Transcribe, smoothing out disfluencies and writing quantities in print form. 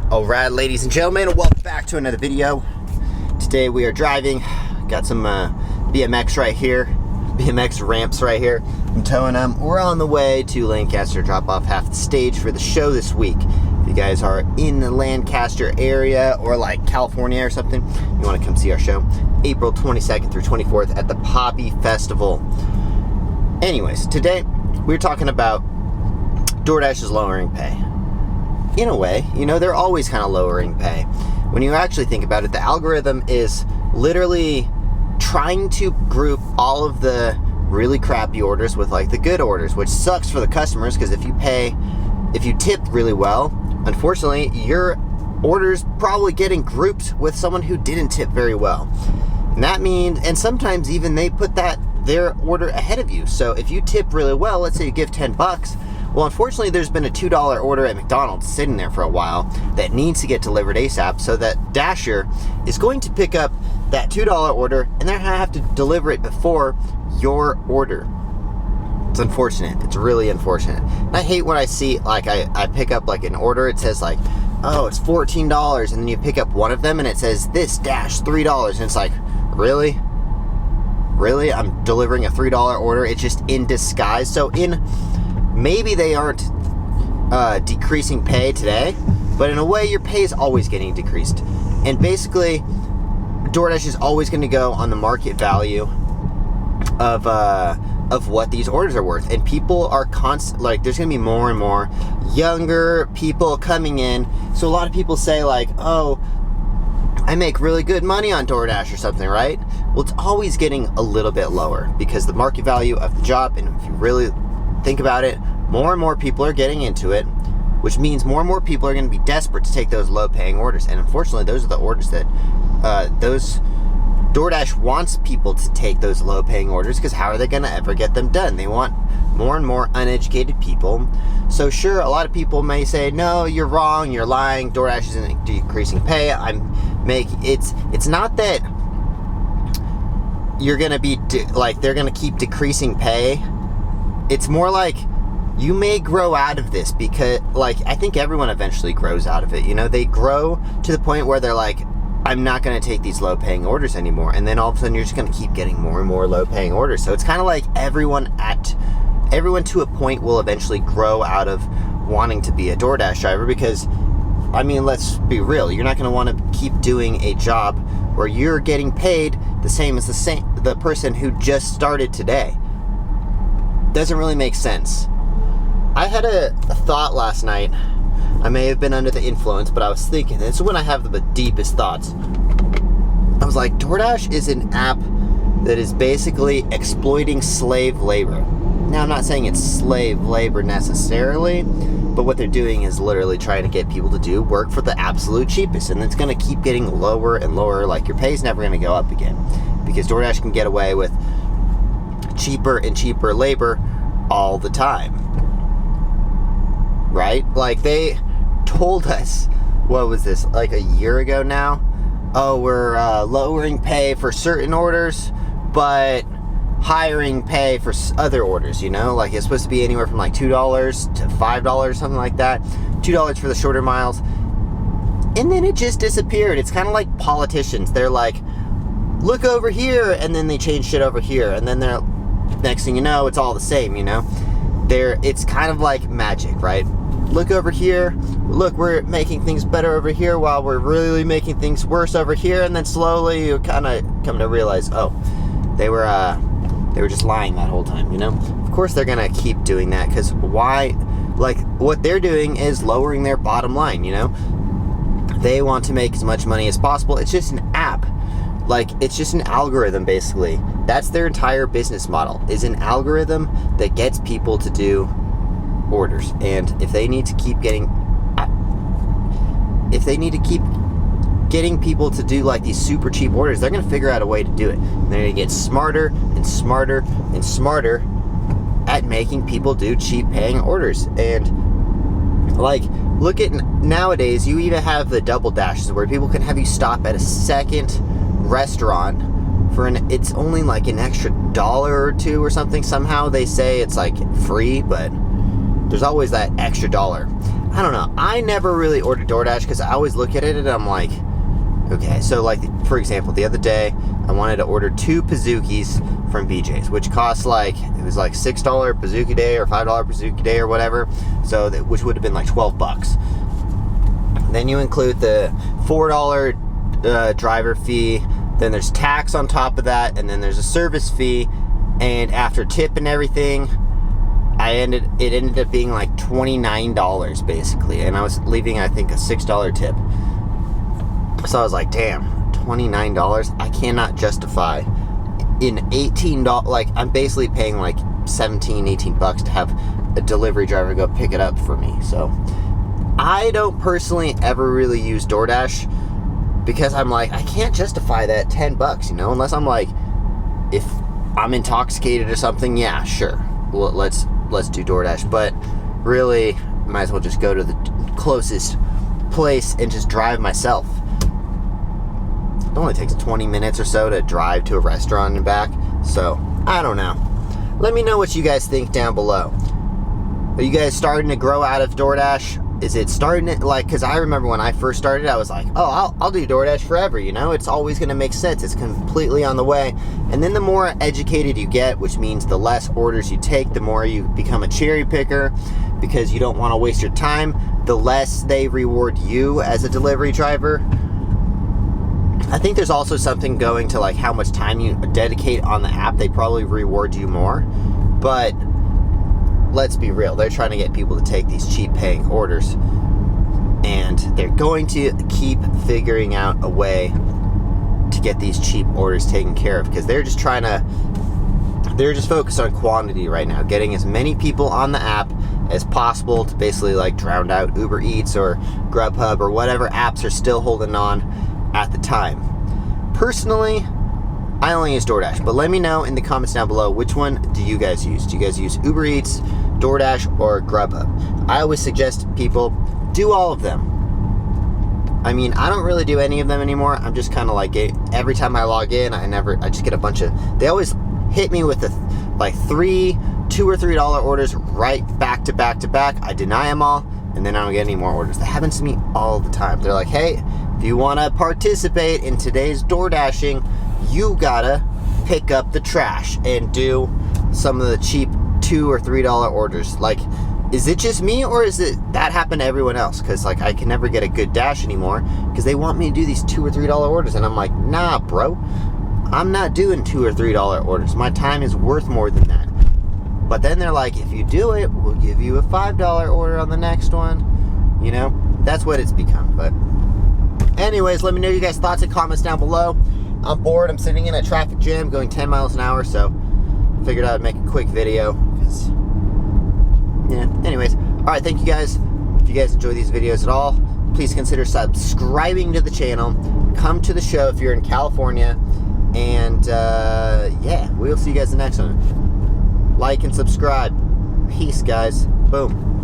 Alright, ladies and gentlemen, welcome back to another video. Today we are driving. Got some BMX right here, BMX ramps right here. I'm towing them. We're on the way to Lancaster, drop off half the stage for the show this week. If you guys are in the Lancaster area or like California or something, you want to come see our show, April 22nd through 24th at the Poppy Festival. Anyways, today we're talking about Doordash is lowering pay. In a way, you know, they're always kind of lowering pay. When you actually think about it, the algorithm is literally trying to group all of the really crappy orders with like the good orders, which sucks for the customers because if you tip really well, unfortunately, your order's probably getting grouped with someone who didn't tip very well. And that means, and sometimes even they put their order ahead of you. So if you tip really well, let's say you give 10 bucks, well, unfortunately, there's been a $2 order at McDonald's sitting there for a while that needs to get delivered ASAP, so that Dasher is going to pick up that $2 order and they're gonna have to deliver it before your order. It's unfortunate. It's really unfortunate. And I hate when I see, like, I pick up like an order, it says like, oh, it's $14, and then you pick up one of them and it says this dash $3, and it's like, really? Really? I'm delivering a $3 order? It's just in disguise. So maybe they aren't decreasing pay today, but in a way your pay is always getting decreased. And basically, DoorDash is always going to go on the market value of what these orders are worth. And people are like, there's going to be more and more younger people coming in. So a lot of people say like, oh, I make really good money on DoorDash or something, right? Well, it's always getting a little bit lower because the market value of the job, and if you really think about it, more and more people are getting into it, which means more and more people are going to be desperate to take those low-paying orders. And unfortunately, those are the orders that DoorDash wants people to take, those low-paying orders, because how are they going to ever get them done? They want more and more uneducated people. So sure, a lot of people may say, no, you're wrong, you're lying, DoorDash isn't decreasing pay. It's not that you're going to be like they're going to keep decreasing pay. It's more like you may grow out of this because, like, I think everyone eventually grows out of it. You know, they grow to the point where they're like, I'm not going to take these low-paying orders anymore. And then all of a sudden, you're just going to keep getting more and more low-paying orders. So it's kind of like everyone to a point will eventually grow out of wanting to be a DoorDash driver because, I mean, let's be real. You're not going to want to keep doing a job where you're getting paid the same as the person who just started today. Doesn't really make sense. I had a thought last night. I may have been under the influence, but I was thinking, this is when I have the deepest thoughts. I was like, DoorDash is an app that is basically exploiting slave labor. Now, I'm not saying it's slave labor necessarily, but what they're doing is literally trying to get people to do work for the absolute cheapest, and it's going to keep getting lower and lower. Like, your pay's never going to go up again because DoorDash can get away with cheaper and cheaper labor all the time, right? Like, they told us, what was this, like a year ago now? Oh, we're lowering pay for certain orders, but hiring pay for other orders, you know? Like, it's supposed to be anywhere from like $2 to $5, something like that. $2 for the shorter miles. And then it just disappeared. It's kind of like politicians. They're like, look over here, and then they change shit over here, and then they're, next thing you know, it's all the same, you know? It's kind of like magic, right? Look over here, look, we're making things better over here while we're really making things worse over here, and then slowly you kind of come to realize, oh, they were just lying that whole time, you know? Of course they're gonna keep doing that, because why? Like, what they're doing is lowering their bottom line, you know? They want to make as much money as possible. It's just an app. Like, it's just an algorithm, basically. That's their entire business model, is an algorithm that gets people to do orders. And if they need to keep getting people to do like these super cheap orders, they're going to figure out a way to do it. And they're going to get smarter and smarter and smarter at making people do cheap paying orders. And like, look at nowadays, you even have the double dashes where people can have you stop at a second restaurant for it's only like an extra $1 or $2 or something. Somehow they say it's like free, but there's always that extra $1. I don't know. I never really ordered DoorDash because I always look at it and I'm like, okay, so like, for example, the other day, I wanted to order 2 Pizookies from BJ's, which costs like, it was like $6 Pizookie Day or $5 Pizookie Day or whatever, so that, which would have been like 12 bucks. Then you include the $4 driver fee, then there's tax on top of that, and then there's a service fee, and after tip and everything, it ended up being like $29 basically, and I was leaving, I think, a $6 tip. So I was like, damn, $29? I cannot justify in $18, like, I'm basically paying like 17, 18 bucks to have a delivery driver go pick it up for me. So I don't personally ever really use DoorDash because I'm like, I can't justify that 10 bucks, you know, unless I'm like, if I'm intoxicated or something, yeah, sure. Well, let's do DoorDash, but really, might as well just go to the closest place and just drive myself. It only takes 20 minutes or so to drive to a restaurant and back, so I don't know. Let me know what you guys think down below. Are you guys starting to grow out of DoorDash? Is it starting to, like, because I remember when I first started, I was like, oh, I'll do DoorDash forever, you know? It's always going to make sense. It's completely on the way. And then the more educated you get, which means the less orders you take, the more you become a cherry picker because you don't want to waste your time, the less they reward you as a delivery driver. I think there's also something going to like how much time you dedicate on the app. They probably reward you more, but let's be real, they're trying to get people to take these cheap paying orders, and they're going to keep figuring out a way to get these cheap orders taken care of because they're just focused on quantity right now, getting as many people on the app as possible to basically like drown out Uber Eats or Grubhub or whatever apps are still holding on at the time. Personally, I only use DoorDash, but let me know in the comments down below, which one do you guys use? Do you guys use Uber Eats, DoorDash, or Grubhub? I always suggest people do all of them. I mean, I don't really do any of them anymore. I'm just kind of like, every time I log in, I just get a bunch of, they always hit me with the like $2 or $3 orders right back to back to back. I deny them all, and then I don't get any more orders. That happens to me all the time. They're like, hey, if you want to participate in today's DoorDashing, you gotta pick up the trash and do some of the cheap $2 or $3 orders. Like, is it just me, or is it that happen to everyone else? Because like, I can never get a good dash anymore because they want me to do these $2 or $3 orders, and I'm like, nah, bro, I'm not doing $2 or $3 orders. My time is worth more than that. But then they're like, if you do it, we'll give you a $5 order on the next one. You know, that's what it's become. But anyways, let me know your guys' thoughts and comments down below. I'm bored. I'm sitting in a traffic jam going 10 miles an hour, so figured I would make a quick video. Yeah, anyways. Alright, thank you guys. If you guys enjoy these videos at all, please consider subscribing to the channel. Come to the show if you're in California. And, yeah, we'll see you guys in the next one. Like and subscribe. Peace, guys. Boom.